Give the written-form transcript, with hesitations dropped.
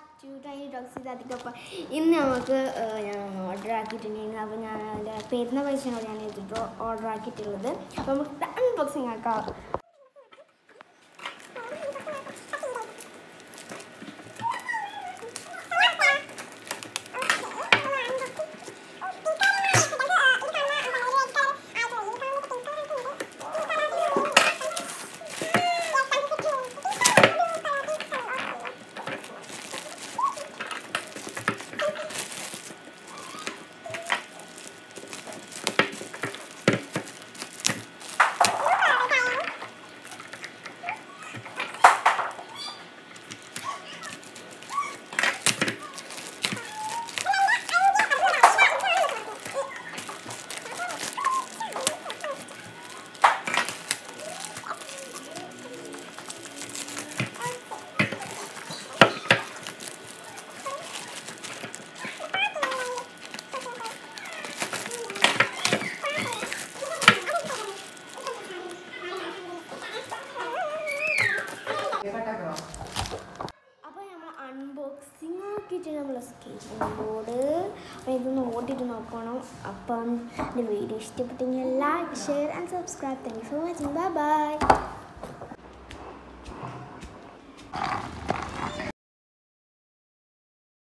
back to Tiny Talks with Atika. ഇന്ന് നമുക്ക് ഞാൻ ഓർഡർ ആക്കിയിട്ടുണ്ടെങ്കിൽ അപ്പോൾ ഞാൻ അതിൻ്റെ പെരുന്ന പൈസയോട് ഞാൻ ഓർഡർ ആക്കിയിട്ടുള്ളത്. അപ്പോൾ നമുക്ക് അൺബോക്സിങ് ആക്കാം. അപ്പോൾ നമ്മൾ അൺബോക്സിങ് ആക്കിയിട്ട് നമ്മൾ സ്കേറ്റിംഗ് ബോർഡ് അപ്പോൾ ഇതൊന്ന് ഓടിയിട്ട് നോക്കണം. അപ്പം എൻ്റെ വീഡിയോ ഇഷ്ടപ്പെട്ടെങ്കിൽ like share and subscribe. Thank you for watching. Bye bye.